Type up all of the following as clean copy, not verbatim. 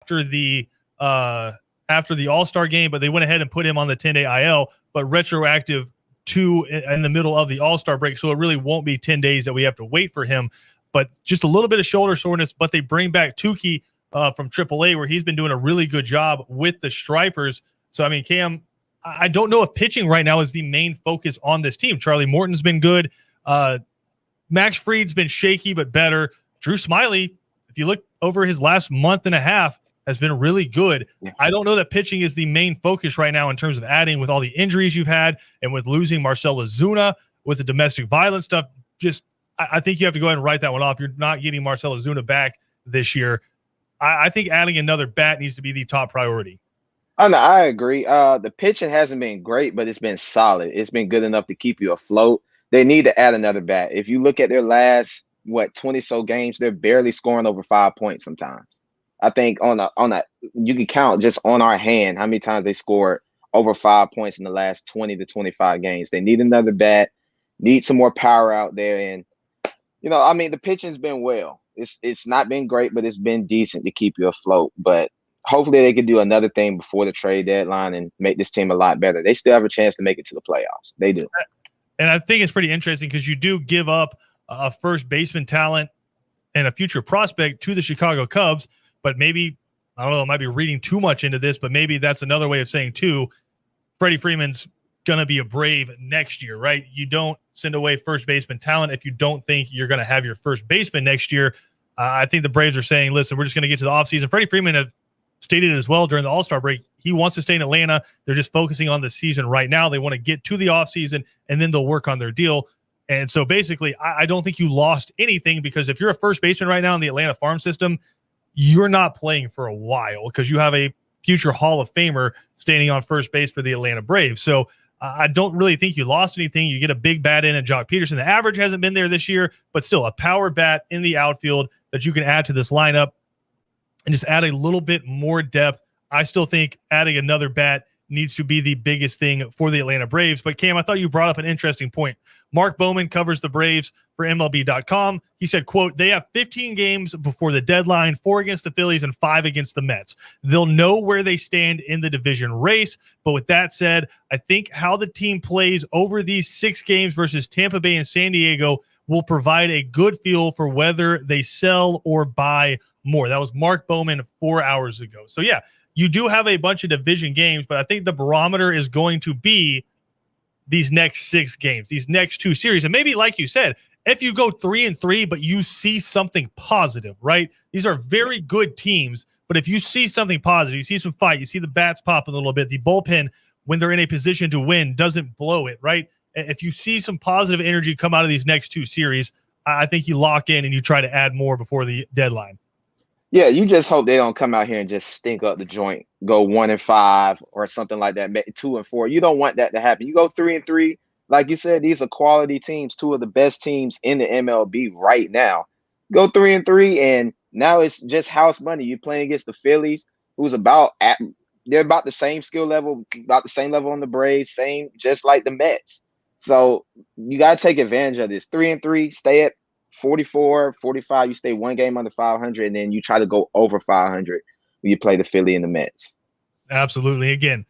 after the All-Star game, but they went ahead and put him on the 10-day IL, but retroactive to in the middle of the All-Star break. So it really won't be 10 days that we have to wait for him, but just a little bit of shoulder soreness. But they bring back Tukey from AAA, where he's been doing a really good job with the Stripers. So, I mean, Cam, I don't know if pitching right now is the main focus on this team. Charlie Morton's been good. Max Fried's been shaky but better. Drew Smiley, if you look over his last month and a half, has been really good. Yeah. I don't know that pitching is the main focus right now in terms of adding with all the injuries you've had and with losing Marcell Ozuna with the domestic violence stuff. Just, I think you have to go ahead and write that one off. You're not getting Marcell Ozuna back this year. I think adding another bat needs to be the top priority. Oh, no, I agree. The pitching hasn't been great, but it's been solid. It's been good enough to keep you afloat. They need to add another bat. If you look at their last 20 so games, they're barely scoring over 5 points sometimes. I think on a you can count just on our hand how many times they scored over 5 points in the last 20 to 25 games. They need another bat, need some more power out there. And I mean, the pitching's been well. It's not been great, but it's been decent to keep you afloat. But hopefully they could do another thing before the trade deadline and make this team a lot better. They still have a chance to make it to the playoffs. They do. And I think it's pretty interesting because you do give up a first baseman talent and a future prospect to the Chicago Cubs, but maybe, I don't know, I might be reading too much into this, but maybe that's another way of saying too, Freddie Freeman's going to be a Brave next year, right? You don't send away first baseman talent if you don't think you're going to have your first baseman next year. I think the Braves are saying, listen, we're just going to get to the offseason. Freddie Freeman have stated as well during the All-Star break, he wants to stay in Atlanta. They're just focusing on the season right now. They want to get to the offseason, and then they'll work on their deal. And so basically, I don't think you lost anything, because if you're a first baseman right now in the Atlanta farm system, you're not playing for a while because you have a future Hall of Famer standing on first base for the Atlanta Braves. So I don't really think you lost anything. You get a big bat in at Jock Peterson. The average hasn't been there this year, but still a power bat in the outfield that you can add to this lineup and just add a little bit more depth. I still think adding another bat needs to be the biggest thing for the Atlanta Braves. But Cam, I thought you brought up an interesting point. Mark Bowman covers the Braves for MLB.com. He said, quote, they have 15 games before the deadline, 4 against the Phillies and 5 against the Mets. They'll know where they stand in the division race. But with that said, I think how the team plays over these 6 games versus Tampa Bay and San Diego will provide a good feel for whether they sell or buy more. That was Mark Bowman 4 hours ago. So yeah, you do have a bunch of division games, but I think the barometer is going to be these next 6 games, these next 2 series. And maybe, like you said, if you go 3-3, but you see something positive, right? These are very good teams, but if you see something positive, you see some fight, you see the bats pop a little bit, the bullpen, when they're in a position to win, doesn't blow it, right? If you see some positive energy come out of these next 2 series, I think you lock in and you try to add more before the deadline. Yeah, you just hope they don't come out here and just stink up the joint, go 1-5 or something like that, 2-4. You don't want that to happen. You go 3-3, like you said, these are quality teams, 2 of the best teams in the MLB right now. Go 3-3, and now it's just house money. You're playing against the Phillies, who's they're about the same skill level, about the same level on the Braves, same just like the Mets. So you got to take advantage of this. 3-3, stay at 44, 45, you stay 1 game under 500, and then you try to go over 500 when you play the Philly and the Mets. Absolutely. Again,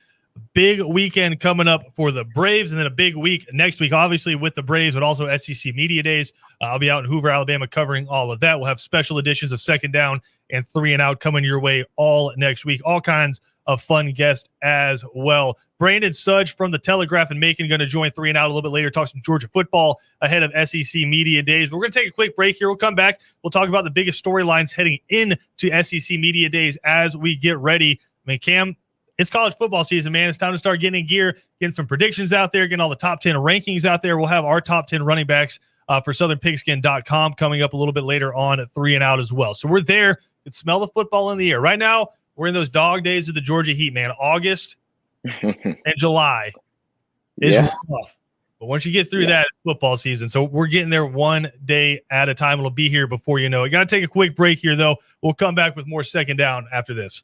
big weekend coming up for the Braves, and then a big week next week, obviously, with the Braves, but also SEC Media Days. I'll be out in Hoover, Alabama, covering all of that. We'll have special editions of Second Down and 3 and Out coming your way all next week. All kinds of fun guests as well. Brandon Sudge from the Telegraph and Macon going to join 3 and Out a little bit later, talk some Georgia football ahead of SEC Media Days. But we're going to take a quick break here. We'll come back. We'll talk about the biggest storylines heading into SEC Media Days as we get ready. I mean, Cam, it's college football season, man. It's time to start getting in gear, getting some predictions out there, getting all the top 10 rankings out there. We'll have our top 10 running backs for SouthernPigskin.com coming up a little bit later on at 3 and Out as well. So we're there. You can smell the football in the air. Right now, we're in those dog days of the Georgia Heat, man. August and July is rough. But once you get through that, it's football season. So we're getting there 1 day at a time. It'll be here before you know it. Got to take a quick break here, though. We'll come back with more Second Down after this.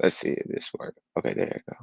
Let's see if this works. Okay, there you go.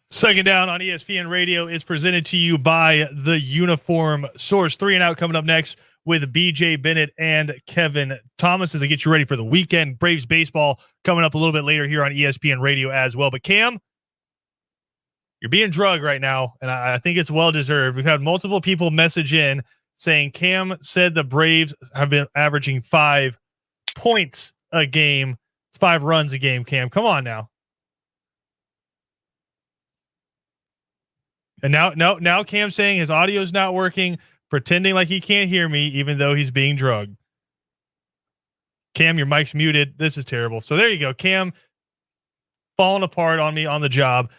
Second Down on ESPN Radio is presented to you by the Uniform Source. 3 and Out coming up next with BJ Bennett and Kevin Thomas as they get you ready for the weekend. Braves baseball coming up a little bit later here on ESPN Radio as well. But Cam, you're being drugged right now, and I think it's well-deserved. We've had multiple people message in saying Cam said the Braves have been averaging 5 points a game. It's 5 runs a game, Cam. Come on now. And now Cam's saying his audio's not working, pretending like he can't hear me, even though he's being drugged. Cam, your mic's muted. This is terrible. So there you go. Cam falling apart on me on the job.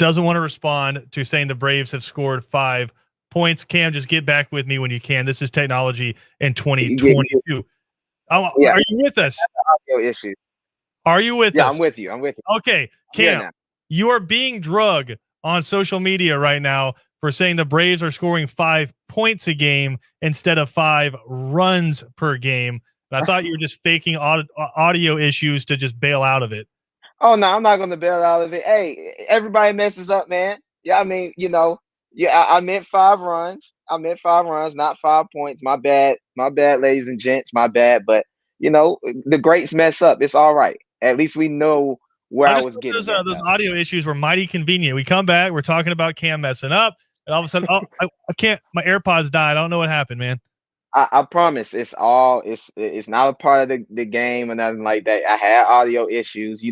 Doesn't want to respond to saying the Braves have scored 5 points. Cam, just get back with me when you can. This is technology in 2022. Yeah. Are you with us? Audio issue. Are you with us? Yeah, I'm with you. Okay, Cam, you are being drugged on social media right now for saying the Braves are scoring 5 points a game instead of 5 runs per game. And I thought you were just faking audio issues to just bail out of it. Oh, no, I'm not going to bail out of it. Hey, everybody messes up, man. Yeah, I mean, I meant 5 runs. I meant 5 runs, not 5 points. My bad. My bad, ladies and gents. My bad. But, the greats mess up. It's all right. At least we know where I was getting those audio issues were mighty convenient. We come back, we're talking about Cam messing up, and all of a sudden, I can't. My AirPods died. I don't know what happened, man. I promise, it's not a part of the game or nothing like that. I had audio issues.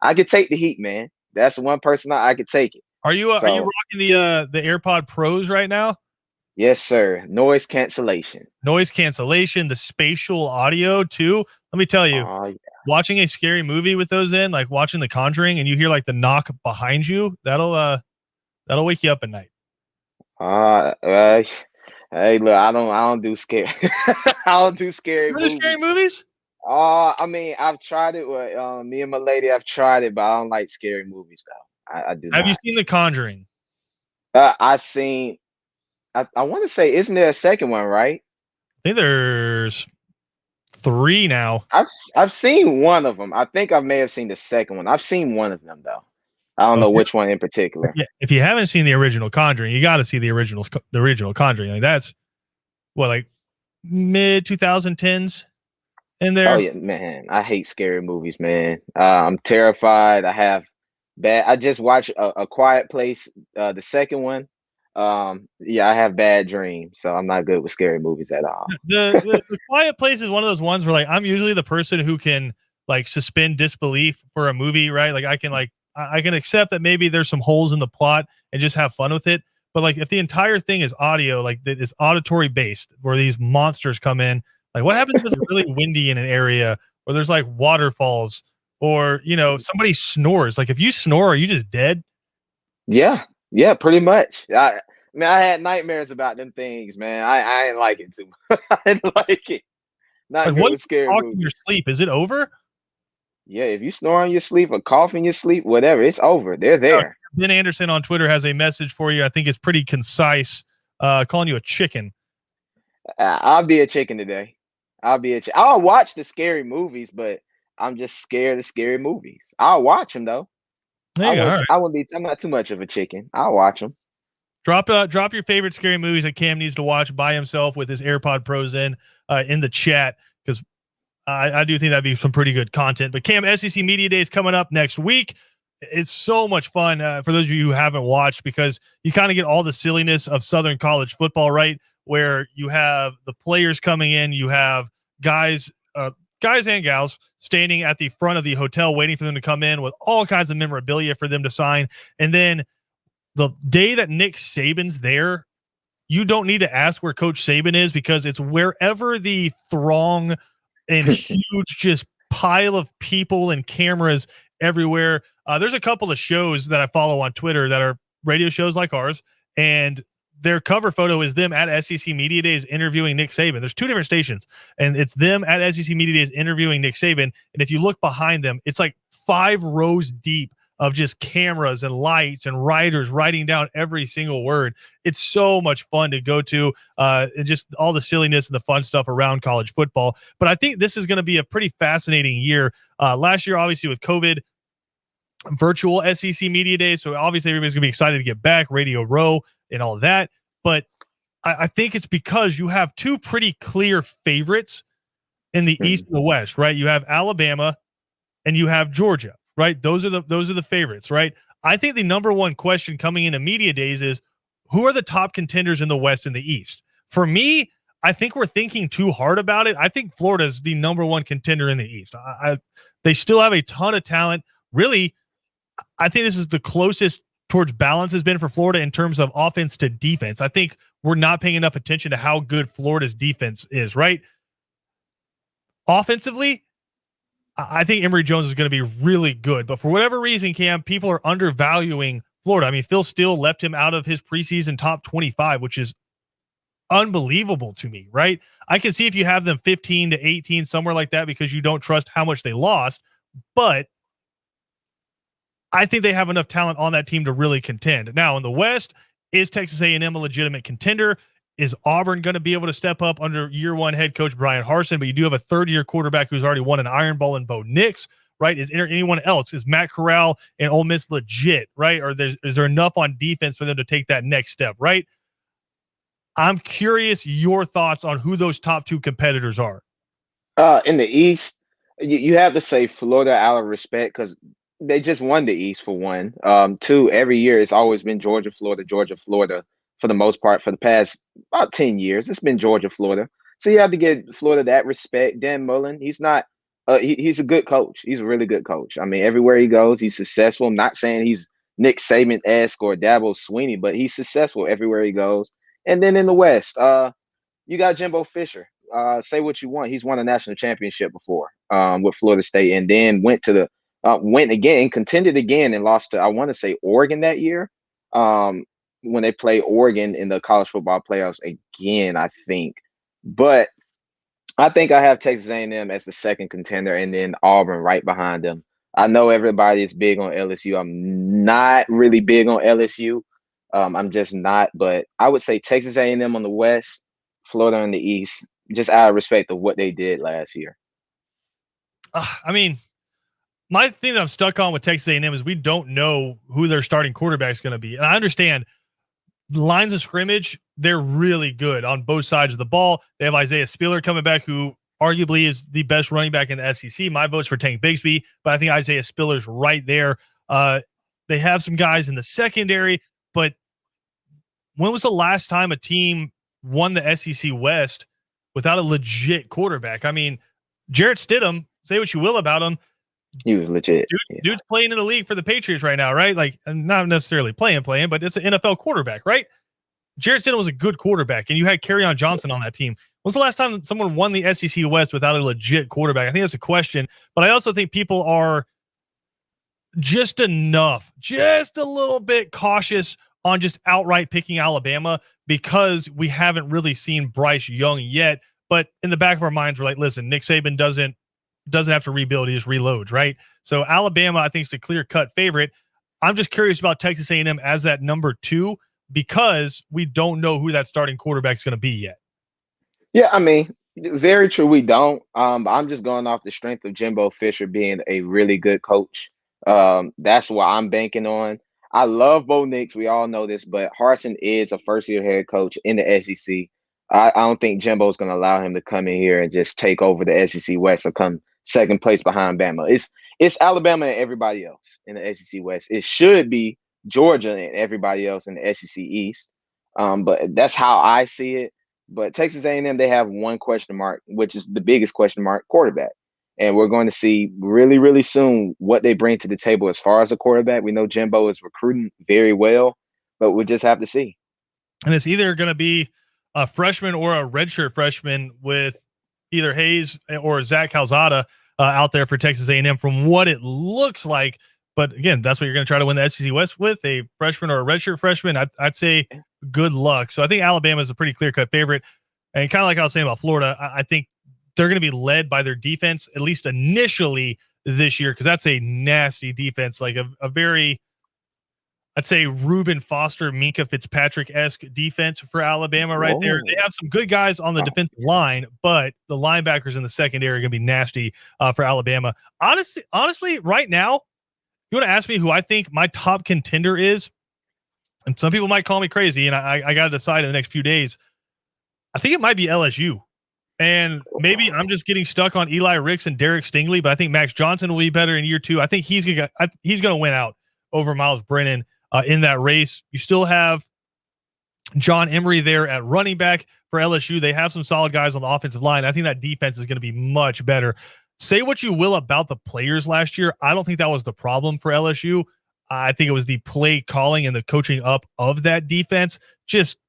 I could take the heat, man. That's one person I could take it. Are you rocking the AirPod Pros right now? Yes, sir. Noise cancellation, the spatial audio too. Let me tell you. Watching a scary movie with those in, like watching The Conjuring, and you hear like the knock behind you, that'll wake you up at night. Hey, look, I don't do scary. I don't do scary You're into scary movies. movies? I mean, I've tried it with me and my lady. I've tried it, but I don't like scary movies though. I do Have you not. seen The Conjuring? I've seen. I want to say, isn't there a second one, right? I think there's 3 now. I've seen one of them. I think I may have seen the second one. I've seen one of them though. I don't Well, know which one in particular. if you haven't seen the original Conjuring, you got to see the original Conjuring. Like that's what, like mid 2010s in Oh there. yeah, man. I hate scary movies, man. I'm terrified. I have bad. I just watched a Quiet Place, the second one. Yeah, I have bad dreams, so I'm not good with scary movies at all. The Quiet Place is one of those ones where like I'm usually the person who can like suspend disbelief for a movie, right? Like I can accept that maybe there's some holes in the plot and just have fun with it. But like if the entire thing is audio, like that is auditory based, where these monsters come in, like what happens if it's really windy in an area where there's like waterfalls or somebody snores? Like if you snore, are you just dead? Yeah, yeah, pretty much. I mean, I had nightmares about them things, man. I didn't like it too much. I didn't like it. Not Like good what if with you scary talk in your movies. sleep? Is it over? Yeah, if you snore in your sleep or cough in your sleep, whatever, it's over. They're Uh, there. Ben Anderson on Twitter has a message for you. I think it's pretty concise, calling you a chicken. I'll be a chicken today. I'll be a chicken. I'll watch the scary movies, but I'm just scared of scary movies. I'll watch them though. There you go. All right. I wouldn't be. I'm not too much of a chicken. I'll watch them. Drop your favorite scary movies that Cam needs to watch by himself with his AirPod Pros in the chat, because I do think that'd be some pretty good content. But Cam, SEC Media Day is coming up next week. It's so much fun for those of you who haven't watched, because you kind of get all the silliness of Southern college football, right? Where you have the players coming in, you have guys and gals standing at the front of the hotel waiting for them to come in with all kinds of memorabilia for them to sign. And then the day that Nick Saban's there, you don't need to ask where Coach Saban is, because it's wherever the throng and huge just pile of people and cameras everywhere. There's a couple of shows that I follow on Twitter that are radio shows like ours, and their cover photo is them at SEC Media Days interviewing Nick Saban. There's 2 different stations, and it's them at SEC Media Days interviewing Nick Saban. And if you look behind them, it's like 5 rows deep of just cameras and lights and writers writing down every single word. It's so much fun to go to, and just all the silliness and the fun stuff around college football. But I think this is going to be a pretty fascinating year. Last year, obviously with COVID, virtual SEC Media Days, so obviously everybody's going to be excited to get back, Radio Row and all that. But I think it's because you have 2 pretty clear favorites in the East and the West, right? You have Alabama and you have Georgia, right? Those are the favorites, right? I think the number one question coming into Media Days is, who are the top contenders in the West and the East? For me, I think we're thinking too hard about it. I think Florida is the number one contender in the East. They still have a ton of talent. Really, I think this is the closest towards balance has been for Florida in terms of offense to defense. I think we're not paying enough attention to how good Florida's defense is, right? Offensively, I think Emory Jones is going to be really good, but for whatever reason, Cam, people are undervaluing Florida. I mean, Phil Steele left him out of his preseason top 25, which is unbelievable to me, right? I can see if you have them 15 to 18, somewhere like that, because you don't trust how much they lost, but I think they have enough talent on that team to really contend. Now, in the West, is Texas A&M a legitimate contender? Is Auburn going to be able to step up under year 1 head coach Brian Harsin? But you do have a 3rd-year quarterback who's already won an Iron Bowl in Bo Nix, right? Is there anyone else? Is Matt Corral and Ole Miss legit, right? Or is there enough on defense for them to take that next step, right? I'm curious your thoughts on who those top 2 competitors are. In the East, you have to say Florida out of respect because they just won the East for one. 2, every year it's always been Georgia, Florida for the most part for the past about 10 years. It's been Georgia, Florida. So you have to give Florida that respect. Dan Mullen, he's not he's a good coach. He's a really good coach. I mean, everywhere he goes, he's successful. I'm not saying he's Nick Saban-esque or Dabo Swinney, but he's successful everywhere he goes. And then in the West, you got Jimbo Fisher. Say what you want. He's won a national championship before with Florida State, and then went again and contended again and lost to, I want to say, Oregon that year. when they play Oregon in the college football playoffs again, I think. But I think I have Texas A&M as the second contender, and then Auburn right behind them. I know everybody is big on LSU. I'm not really big on LSU. I'm just not. But I would say Texas A&M on the West, Florida on the East, just out of respect of what they did last year. I mean, my thing that I'm stuck on with Texas A&M is we don't know who their starting quarterback is going to be. And I understand the lines of scrimmage, they're really good on both sides of the ball. They have Isaiah Spiller coming back, who arguably is the best running back in the SEC. My vote's for Tank Bigsby, but I think Isaiah Spiller's right there. They have some guys in the secondary, but when was the last time a team won the SEC West without a legit quarterback? I mean, Jarrett Stidham, say what you will about him, he was legit. Dude's playing in the league for the Patriots right now, right? Like, not necessarily playing, but it's an NFL quarterback, right? Jarrett Stidham was a good quarterback, and you had Kerryon Johnson on that team. When's the last time someone won the SEC West without a legit quarterback? I think that's a question, but I also think people are just a little bit cautious on just outright picking Alabama because we haven't really seen Bryce Young yet. But in the back of our minds, we're like, listen, Nick Saban doesn't have to rebuild; he just reloads, right? So Alabama, I think, is the clear-cut favorite. I'm just curious about Texas A&M as that number 2 because we don't know who that starting quarterback is going to be yet. Yeah, I mean, very true. We don't. I'm just going off the strength of Jimbo Fisher being a really good coach. That's what I'm banking on. I love Bo Nix. We all know this, but Harsin is a first-year head coach in the SEC. I don't think Jimbo's going to allow him to come in here and just take over the SEC West or come second place behind Bama. It's Alabama and everybody else in the SEC West. It should be Georgia and everybody else in the SEC East. But that's how I see it. But Texas A&M, they have one question mark, which is the biggest question mark, quarterback. And we're going to see really, really soon what they bring to the table as far as a quarterback. We know Jimbo is recruiting very well, but we'll just have to see. And it's either going to be a freshman or a redshirt freshman with either Hayes or Zach Calzada out there for Texas A&M from what it looks like. But again, that's what you're going to try to win the SEC West with, a freshman or a redshirt freshman. I'd say good luck. So I think Alabama is a pretty clear-cut favorite. And kind of like I was saying about Florida, I think they're going to be led by their defense, at least initially this year, because that's a nasty defense, like a very, I'd say, Reuben Foster, Minkah Fitzpatrick-esque defense for Alabama right there. They have some good guys on the defensive line, but the linebackers in the secondary are going to be nasty for Alabama. Honestly, right now, you want to ask me who I think my top contender is, and some people might call me crazy, and I got to decide in the next few days. I think it might be LSU. And maybe I'm just getting stuck on Eli Ricks and Derek Stingley, but I think Max Johnson will be better in year 2. I think he's going to win out over Miles Brennan in that race. You still have John Emery there at running back for LSU. They have some solid guys on the offensive line. I think that defense is going to be much better. Say what you will about the players last year. I don't think that was the problem for LSU. I think it was the play calling and the coaching up of that defense. Just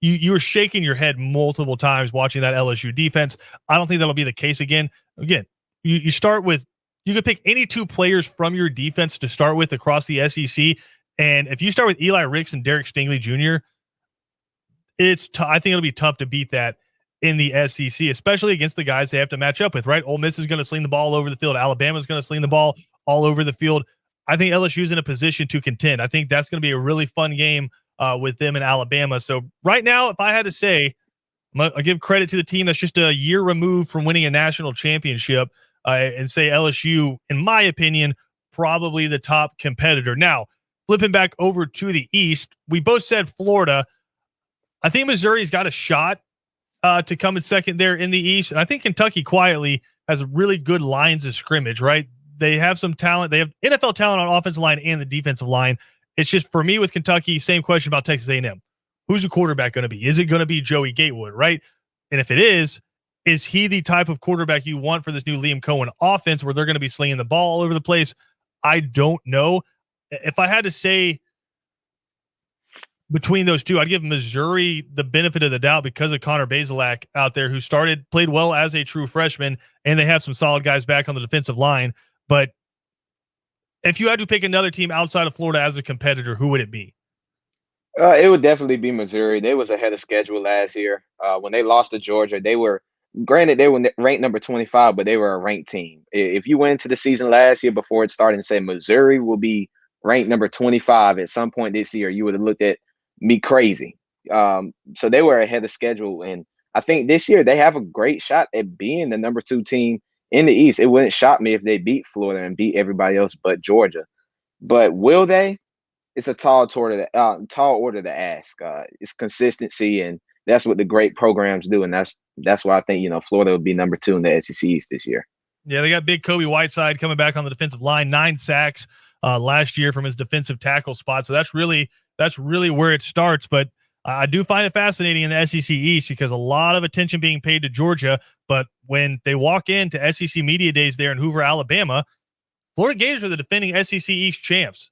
you were shaking your head multiple times watching that LSU defense. I don't think that'll be the case again. Again, you start with, you could pick any 2 players from your defense to start with across the SEC. And if you start with Eli Ricks and Derek Stingley Jr., I think it'll be tough to beat that in the SEC, especially against the guys they have to match up with, right? Ole Miss is going to sling the ball all over the field. Alabama's going to sling the ball all over the field. I think LSU's in a position to contend. I think that's going to be a really fun game with them in Alabama. So right now, if I had to say, I give credit to the team that's just a year removed from winning a national championship and say LSU, in my opinion, probably the top competitor. Now, flipping back over to the East, we both said Florida. I think Missouri's got a shot to come in second there in the East. And I think Kentucky quietly has really good lines of scrimmage, right? They have some talent. They have NFL talent on offensive line and the defensive line. It's just, for me with Kentucky, same question about Texas A&M. Who's the quarterback going to be? Is it going to be Joey Gatewood, right? And if it is he the type of quarterback you want for this new Liam Cohen offense where they're going to be slinging the ball all over the place? I don't know. If I had to say between those two, I'd give Missouri the benefit of the doubt because of Connor Bazelak out there, who played well as a true freshman, and they have some solid guys back on the defensive line. But if you had to pick another team outside of Florida as a competitor, who would it be? It would definitely be Missouri. They was ahead of schedule last year. When they lost to Georgia, they were granted they were ranked number 25, but they were a ranked team. If you went into the season last year before it started and said Missouri will be ranked number 25 at some point this year, you would have looked at me crazy. So they were ahead of schedule, and I think this year they have a great shot at being the number 2 team in the East. It wouldn't shock me if they beat Florida and beat everybody else but Georgia. But will they? It's a tall order to ask. It's consistency, and that's what the great programs do, and that's why I think Florida will be number 2 in the SEC East this year. Yeah, they got big Kobe Whiteside coming back on the defensive line, 9 sacks last year from his defensive tackle spot. So that's really where it starts. But I do find it fascinating in the SEC East because a lot of attention being paid to Georgia. But when they walk into SEC Media Days there in Hoover, Alabama, Florida Gators are the defending SEC East champs.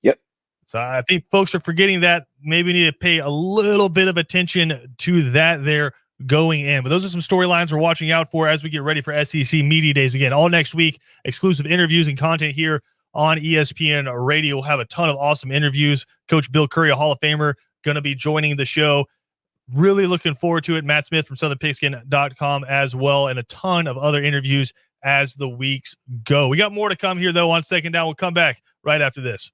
Yep. So I think folks are forgetting that. Maybe need to pay a little bit of attention to that there going in. But those are some storylines we're watching out for as we get ready for SEC Media Days again. All next week, exclusive interviews and content here on ESPN Radio. We'll have a ton of awesome interviews. Coach Bill Curry, a Hall of Famer, going to be joining the show. Really looking forward to it. Matt Smith from SouthernPigskin.com as well, and a ton of other interviews as the weeks go. We got more to come here, though, on Second Down. We'll come back right after this.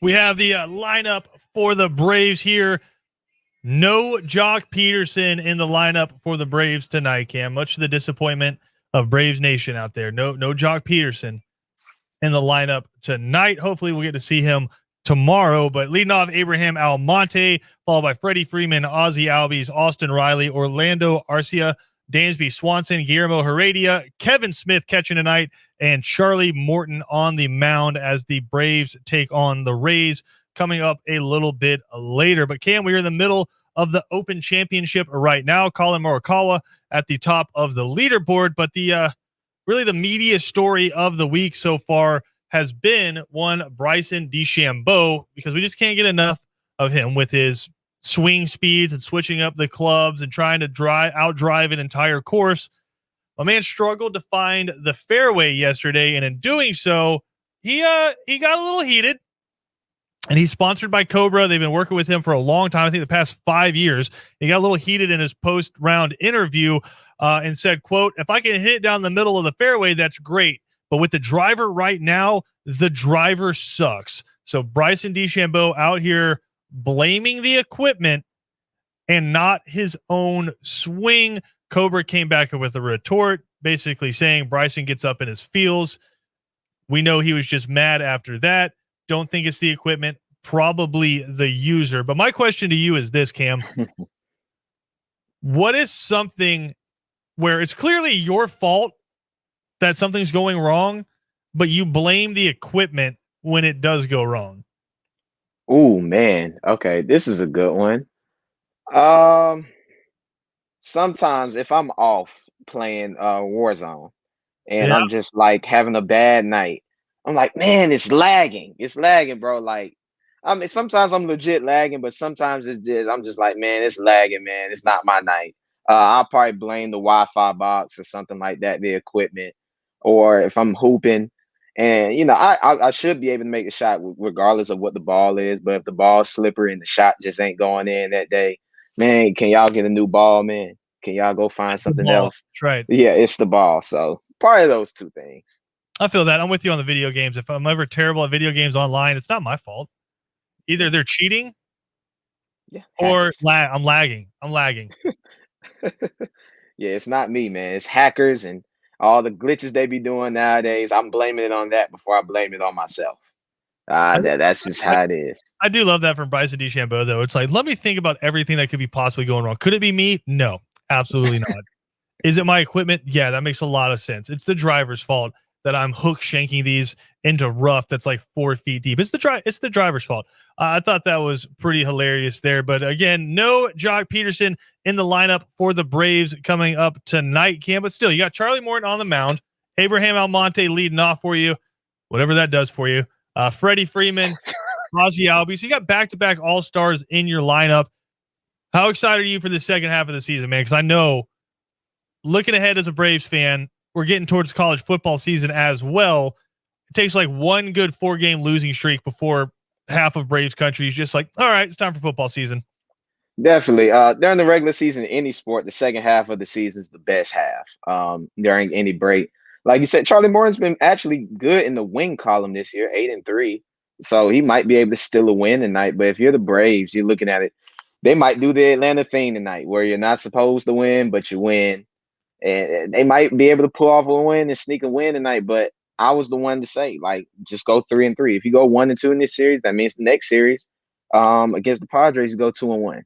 We have the lineup for the Braves here. No Jock Peterson in the lineup for the Braves tonight, Cam. Much to the disappointment of Braves Nation out there. No Jock Peterson in the lineup tonight. Hopefully we'll get to see him tomorrow. But leading off, Abraham Almonte, followed by Freddie Freeman, Ozzie Albies, Austin Riley, Orlando Arcia, Dansby Swanson, Guillermo Heredia, Kevin Smith catching tonight, and Charlie Morton on the mound as the Braves take on the Rays coming up a little bit later. But Cam, we're in the middle of the Open Championship right now. Colin Morikawa at the top of the leaderboard, but the really the media story of the week so far has been one Bryson DeChambeau, because we just can't get enough of him with his swing speeds and switching up the clubs and trying to outdrive an entire course. My man struggled to find the fairway yesterday, and in doing so, he got a little heated. And he's sponsored by Cobra. They've been working with him for a long time. I think the past 5 years. He got a little heated in his post-round interview and said, quote, "If I can hit it down the middle of the fairway, that's great. But with the driver right now, the driver sucks." So Bryson DeChambeau out here blaming the equipment and not his own swing. Cobra came back with a retort, basically saying Bryson gets up in his feels. We know he was just mad after that. Don't think it's the equipment, probably the user. But my question to you is this, Cam. What is something where it's clearly your fault that something's going wrong, but you blame the equipment when it does go wrong? Oh man. Okay, this is a good one. Um, Sometimes if I'm off playing Warzone and Yeah. I'm just like having a bad night, I'm like, man, it's lagging. It's lagging, bro. Like, I mean, sometimes I'm legit lagging, but sometimes it's just I'm just like, man, it's lagging, man. It's not my night. I'll probably blame the Wi-Fi box or something like that, the equipment, or if I'm hooping, and I should be able to make a shot regardless of what the ball is. But if the ball's slippery and the shot just ain't going in that day, man, can y'all get a new ball, man? Can y'all go find It's the something ball. else? That's right. Yeah, it's the ball. So probably those two things. I feel that. I'm with you on the video games. If I'm ever terrible at video games online, it's not my fault. Either they're cheating Yeah, or hackers. I'm lagging. I'm lagging. Yeah, it's not me, man. It's hackers and all the glitches they be doing nowadays. I'm blaming it on that before I blame it on myself. I, That's just I, how it is. I do love that from Bryson DeChambeau, though. It's like, let me think about everything that could be possibly going wrong. Could it be me? No, absolutely not. Is it my equipment? Yeah, that makes a lot of sense. It's the driver's fault that I'm hook shanking these into rough that's like 4 feet deep. It's the driver's fault. I thought that was pretty hilarious there. But again, no Jock Peterson in the lineup for the Braves coming up tonight, Cam. But still, you got Charlie Morton on the mound, Abraham Almonte leading off for you, whatever that does for you. Freddie Freeman, Ozzie Albies. So you got back-to-back all-stars in your lineup. How excited are you for the second half of the season, man? Because I know, looking ahead as a Braves fan, we're getting towards college football season as well. It takes like one good 4-game losing streak before half of Braves country is just like, all right, it's time for football season. Definitely. During the regular season, any sport, the second half of the season is the best half. During any break, like you said, Charlie Morton's been actually good in the win column this year, 8-3. So he might be able to steal a win tonight. But if you're the Braves, you're looking at it. They might do the Atlanta thing tonight, where you're not supposed to win, but you win, and they might be able to pull off a win and sneak a win tonight. But I was the one to say, like, just go 3-3. If you go 1-2 in this series, that means the next series, against the Padres, you go 2-1.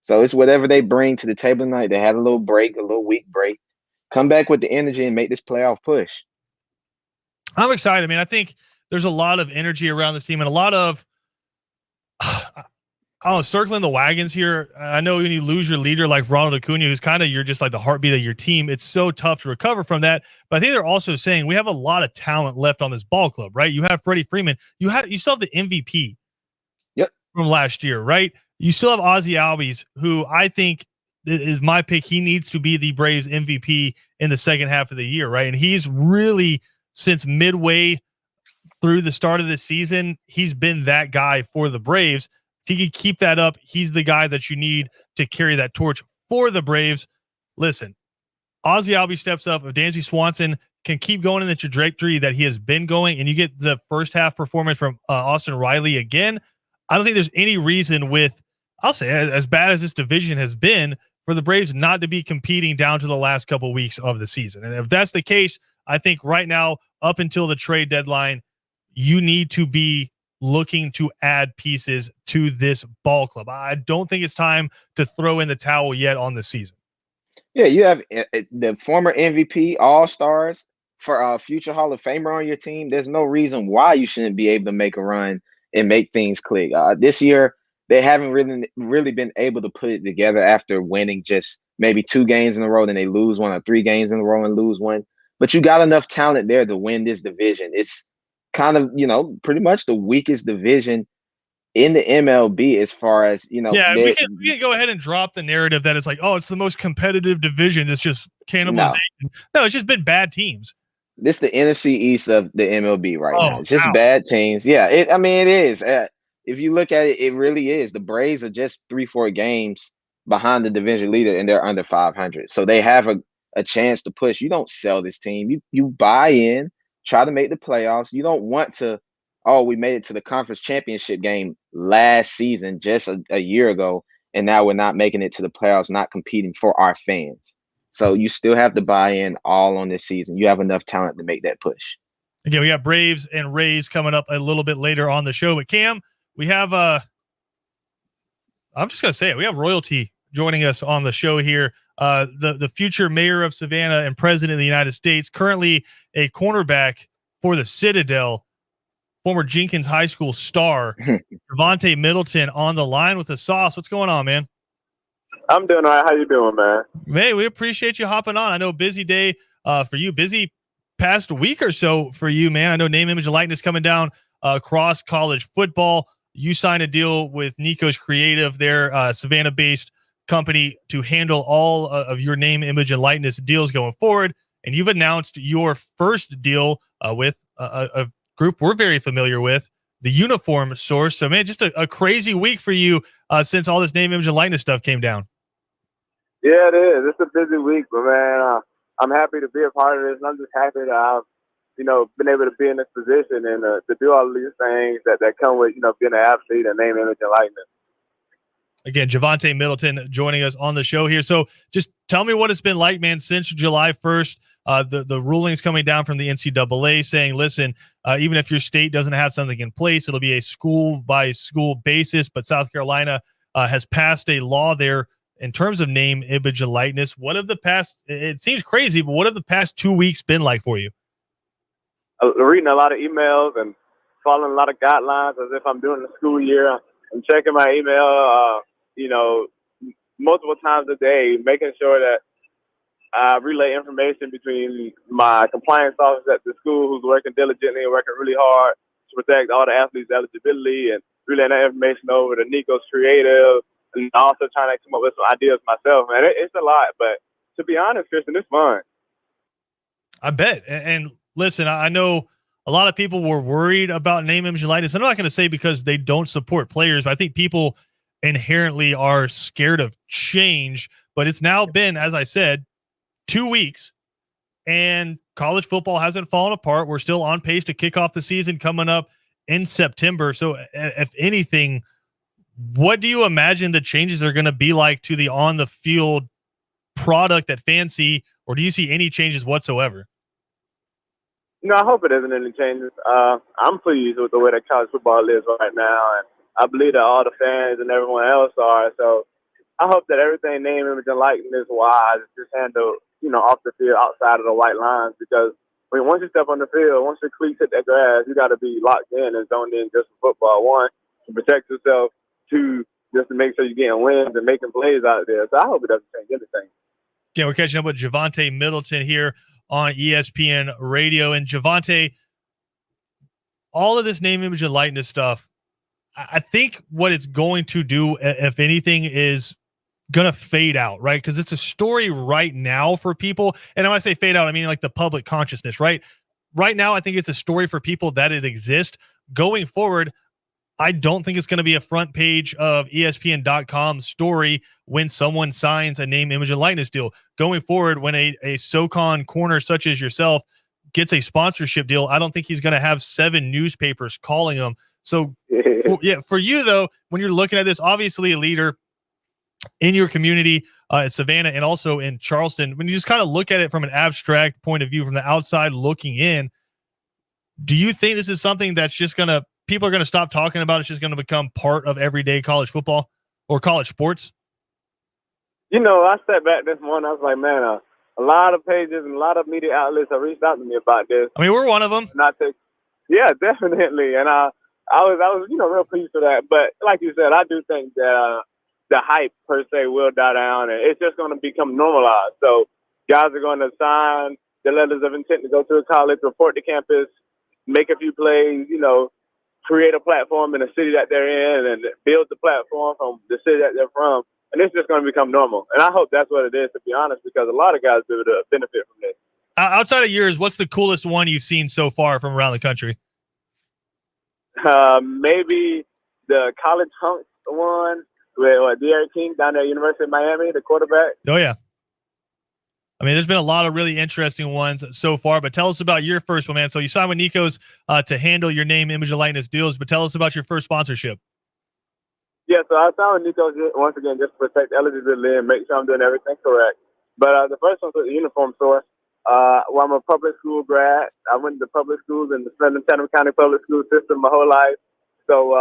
So it's whatever they bring to the table tonight. They had a little break, a little week break. Come back with the energy and make this playoff push. I'm excited. I mean, I think there's a lot of energy around this team and a lot of, circling the wagons here. I know when you lose your leader like Ronald Acuna, who's kind of you're just like the heartbeat of your team, it's so tough to recover from that. But I think they're also saying we have a lot of talent left on this ball club, right? You have Freddie Freeman. You still have the MVP from last year, right? You still have Ozzie Albies, who I think is my pick. He needs to be the Braves MVP in the second half of the year, right? And he's really, since midway through the start of the season, he's been that guy for the Braves. If he could keep that up, he's the guy that you need to carry that torch for the Braves. Listen, Ozzie Albies steps up. If Dansby Swanson can keep going in the trajectory that he has been going, and you get the first half performance from Austin Riley again, I don't think there's any reason with, I'll say, as bad as this division has been, for the Braves not to be competing down to the last couple weeks of the season. And if that's the case, I think right now, up until the trade deadline, you need to be looking to add pieces to this ball club. I don't think it's time to throw in the towel yet on the season. Yeah, you have the former MVP, All-Stars, for a future Hall of Famer on your team. There's no reason why you shouldn't be able to make a run and make things click. This year, they haven't really been able to put it together after winning just maybe 2 games in a row, then they lose one, or 3 games in a row and lose one. But you got enough talent there to win this division. It's kind of, pretty much the weakest division in the MLB as far as, Yeah, we can go ahead and drop the narrative that it's like, oh, it's the most competitive division. It's just cannibalization. No, it's just been bad teams. This is the NFC East of the MLB right now. Just wow. bad teams. Yeah, it is. If you look at it, it really is. The Braves are just 3-4 games behind the division leader, and they're under 500. So they have a chance to push. You don't sell this team. You buy in, try to make the playoffs. You don't want to, we made it to the conference championship game last season, just a year ago, and now we're not making it to the playoffs, not competing for our fans. So you still have to buy in all on this season. You have enough talent to make that push. Again, we got Braves and Rays coming up a little bit later on the show. But Cam, we have I'm just gonna say it. We have royalty joining us on the show here. The future mayor of Savannah and president of the United States, currently a cornerback for the Citadel, former Jenkins High School star, Javante Middleton, on the line with the sauce. What's going on, man? I'm doing all right. How you doing, man? Hey, we appreciate you hopping on. I know busy day for you, busy past week or so for you, man. I know name, image, and likeness coming down across college football. You signed a deal with Nico's Creative, their Savannah-based company, to handle all of your name, image, and likeness deals going forward. And you've announced your first deal with a group we're very familiar with, the Uniform Source. So, man, just a crazy week for you since all this name, image, and likeness stuff came down. Yeah, it is. It's a busy week, but, man, I'm happy to be a part of this. And I'm just happy that I've, been able to be in this position and to do all of these things that come with, being an athlete and name, image, and likeness. Again, Javante Middleton joining us on the show here. So just tell me what it's been like, man, since July 1st. The rulings coming down from the NCAA saying, listen, even if your state doesn't have something in place, it'll be a school-by-school basis. But South Carolina has passed a law there in terms of name, image, and likeness. It seems crazy, but what have the past 2 weeks been like for you? Reading a lot of emails and following a lot of guidelines as if I'm doing the school year. I'm checking my email, multiple times a day, making sure that I relay information between my compliance officer at the school, who's working diligently and working really hard to protect all the athletes' eligibility, and relaying that information over to Nico's Creative, and also trying to come up with some ideas myself, man. It's a lot, but to be honest, Christian, it's fun. I bet. And listen, I know a lot of people were worried about name, image, and likeness. I'm not going to say because they don't support players, but I think people inherently are scared of change. But it's now been, as I said, 2 weeks, and college football hasn't fallen apart. We're still on pace to kick off the season coming up in September. So if anything, what do you imagine the changes are going to be like to the on-the-field product that fans see, or do you see any changes whatsoever? I hope it isn't any changes. I'm pleased with the way that college football is right now, and I believe that all the fans and everyone else are. So I hope that everything name, image, and likeness-wise is just handled, off the field, outside of the white lines, because once you step on the field, once your cleats hit that grass, you got to be locked in and zoned in just for football. One, to protect yourself. Two, just to make sure you're getting wins and making plays out there. So I hope it doesn't change anything. Yeah, we're catching up with Javante Middleton here on ESPN Radio. And Javante, all of this name, image, and likeness stuff, I think what it's going to do, if anything, is going to fade out, right? Because it's a story right now for people. And when I say fade out, I mean like the public consciousness, right? Right now, I think it's a story for people that it exists. Going forward, I don't think it's going to be a front page of ESPN.com story when someone signs a name, image, and likeness deal. Going forward, when a SoCon corner such as yourself gets a sponsorship deal, I don't think he's going to have 7 newspapers calling him. So, for you though, when you're looking at this, obviously a leader in your community, in Savannah and also in Charleston, when you just kind of look at it from an abstract point of view, from the outside looking in, do you think this is something that's just people are going to stop talking about? It's just going to become part of everyday college football or college sports? I stepped back this morning. I was like, man, a lot of pages and a lot of media outlets have reached out to me about this. I mean, we're one of them. Yeah, definitely. And I was, real pleased for that. But like you said, I do think that the hype per se will die down, and it's just going to become normalized. So guys are going to sign the letters of intent to go to a college, report to campus, make a few plays, create a platform in the city that they're in, and build the platform from the city that they're from. And it's just going to become normal. And I hope that's what it is, to be honest, because a lot of guys will benefit from this. Outside of yours, what's the coolest one you've seen so far from around the country? Maybe the college hunks one with D'Eriq King down there at University of Miami, the quarterback. Oh, yeah. I mean, there's been a lot of really interesting ones so far, but tell us about your first one, man. So you signed with Nikos to handle your name, image, and likeness deals, but tell us about your first sponsorship. Yeah, so I signed with Nikos once again just to protect eligibility and make sure I'm doing everything correct. But the first one's with the Uniform Source. Well, I'm a public school grad. I went to public schools in the Chatham County public school system my whole life. So,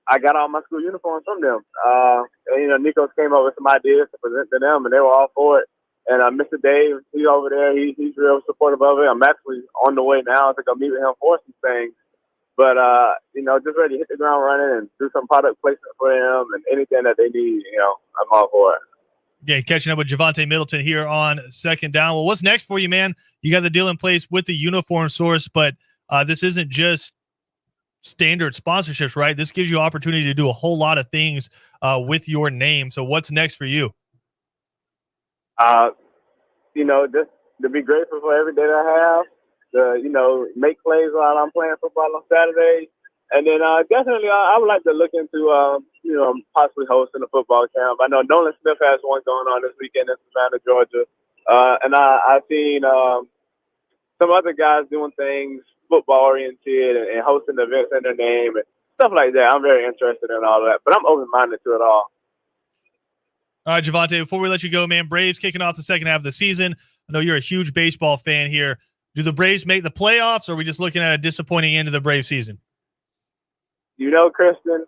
I got all my school uniforms from them. Nikos came up with some ideas to present to them, and they were all for it. And Mr. Dave, he's over there. He's real supportive of it. I'm actually on the way now to go meet with him for some things. But, just ready to hit the ground running and do some product placement for them and anything that they need, I'm all for it. Yeah, catching up with Javante Middleton here on Second Down. Well, what's next for you, man? You got the deal in place with the Uniform Source, but this isn't just standard sponsorships, right? This gives you opportunity to do a whole lot of things with your name. So what's next for you? Just to be grateful for every day that I have, to, make plays while I'm playing football on Saturday. And then definitely I would like to look into, possibly hosting a football camp. I know Nolan Smith has one going on this weekend in Savannah, Georgia. And I've seen some other guys doing things football-oriented and hosting events in their name and stuff like that. I'm very interested in all of that. But I'm open-minded to it all. All right, Javante, before we let you go, man, Braves kicking off the second half of the season. I know you're a huge baseball fan here. Do the Braves make the playoffs, or are we just looking at a disappointing end of the Braves season? Christian,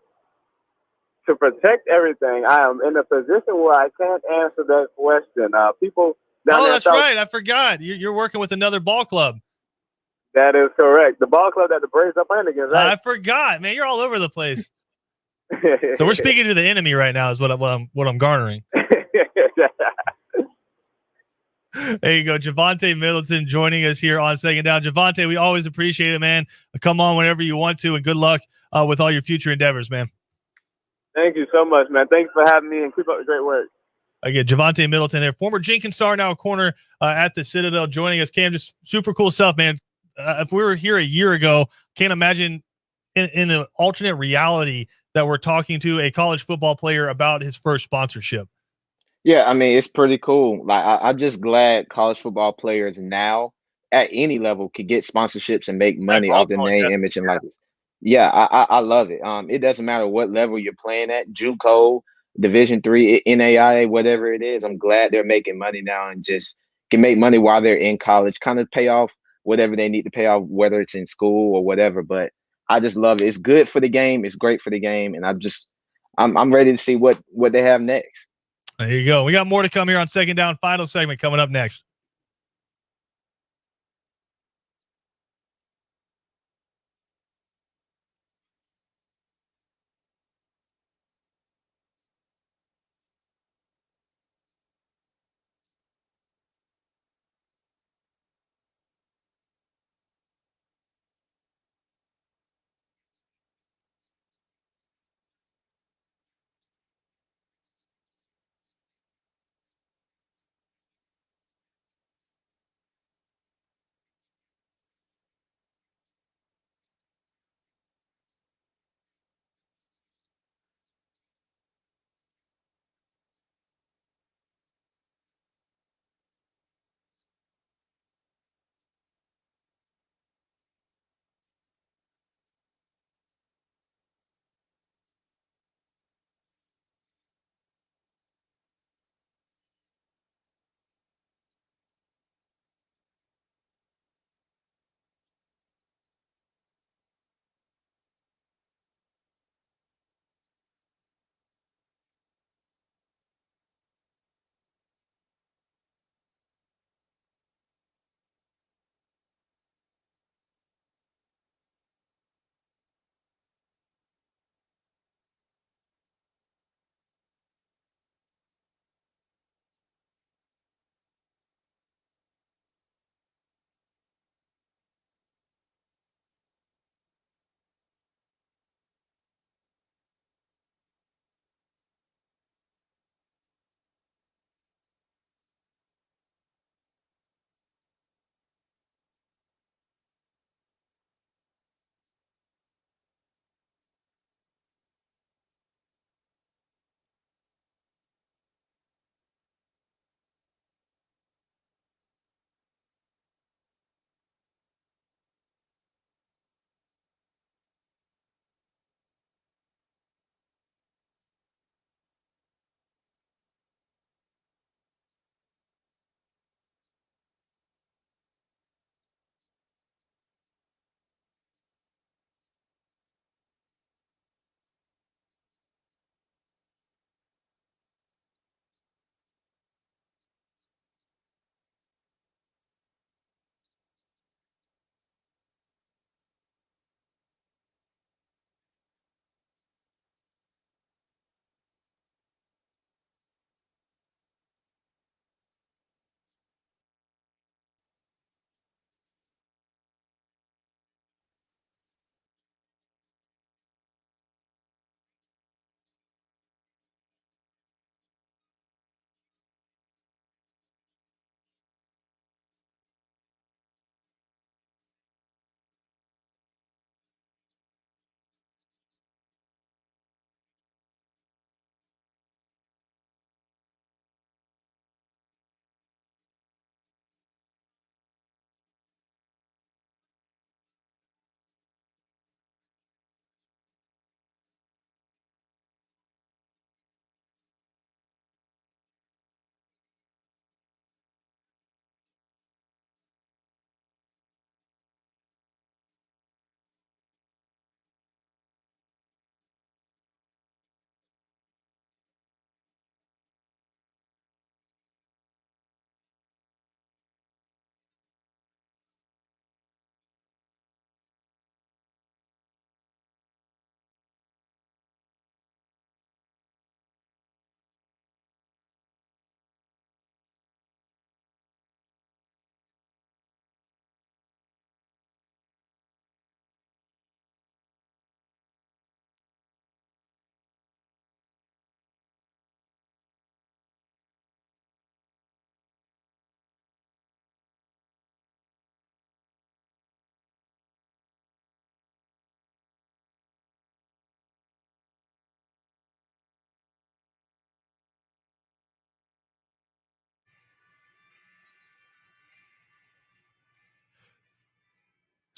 to protect everything, I am in a position where I can't answer that question. People down there. That's right. I forgot. You're working with another ball club. That is correct. The ball club that the Braves are playing against. Right? I forgot, man. You're all over the place. So we're speaking to the enemy right now, is what I'm garnering. There you go, Javante Middleton joining us here on Second Down. Javante, we always appreciate it, man. Come on whenever you want to, and good luck with all your future endeavors, man. Thank you so much, man. Thanks for having me, and keep up the great work. Again, Javante Middleton there, former Jenkins star, now a corner at the Citadel, joining us. Cam, just super cool stuff, man. If we were here a year ago, can't imagine in an alternate reality that we're talking to a college football player about his first sponsorship. Yeah, I mean, it's pretty cool. Like, I'm just glad college football players now at any level could get sponsorships and make money off their name, image, and likeness. Yeah, I love it. It doesn't matter what level you're playing at, JUCO, Division III, NAIA, whatever it is. I'm glad they're making money now and just can make money while they're in college, kind of pay off whatever they need to pay off, whether it's in school or whatever. But I just love it. It's good for the game. It's great for the game, and I'm ready to see what they have next. There you go. We got more to come here on Second Down. Final segment coming up next.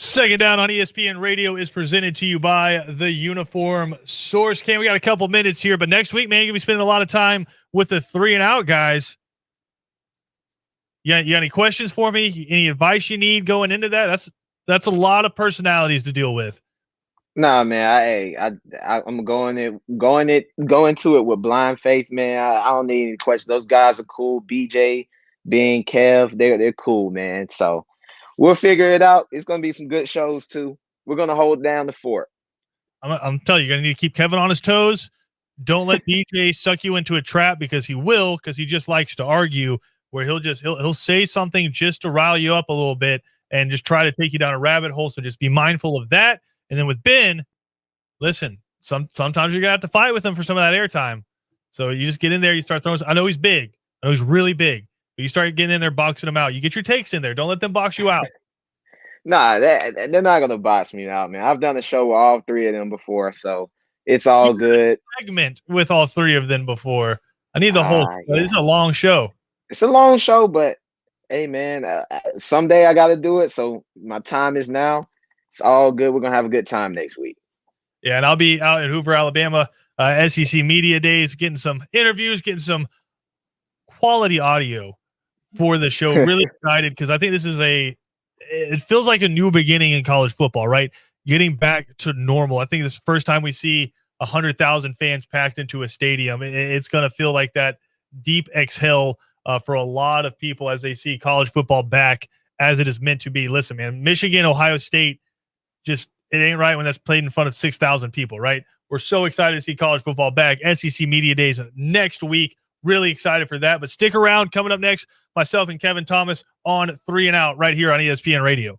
Second Down on ESPN Radio is presented to you by the Uniform Source. Cam, we got a couple minutes here, but next week, man, you're going to be spending a lot of time with the 3 and Out guys. You got any questions for me? Any advice you need going into that? That's a lot of personalities to deal with. Nah, man. I'm going into it with blind faith, man. I don't need any questions. Those guys are cool. BJ, Ben, Kev, they're cool, man. So we'll figure it out. It's gonna be some good shows too. We're gonna hold down the fort. I'm telling you, you're gonna need to keep Kevin on his toes. Don't let DJ suck you into a trap because he will, because he just likes to argue. Where he'll say something just to rile you up a little bit and just try to take you down a rabbit hole. So just be mindful of that. And then with Ben, listen, sometimes you're gonna have to fight with him for some of that airtime. So you just get in there, you start throwing. I know he's big. I know he's really big. But you start getting in there, boxing him out. You get your takes in there. Don't let them box you out. Nah, they're not gonna box me out, man. I've done a show with all 3 of them before, so it's all good. Segment with all 3 of them before. I need the whole. Yeah. This is a long show. It's a long show, but hey, man, someday I got to do it. So my time is now. It's all good. We're gonna have a good time next week. Yeah, and I'll be out in Hoover, Alabama, SEC Media Days, getting some interviews, getting some quality audio for the show. Really excited because I think this is it feels like a new beginning in college football, right? Getting back to normal. I think this is the first time we see 100,000 fans packed into a stadium. It's going to feel like that deep exhale for a lot of people as they see college football back as it is meant to be. Listen, man, Michigan, Ohio State, just it ain't right when that's played in front of 6,000 people, right? We're so excited to see college football back. SEC Media Days next week. Really excited for that. But stick around. Coming up next, myself and Kevin Thomas on 3 and Out right here on ESPN Radio.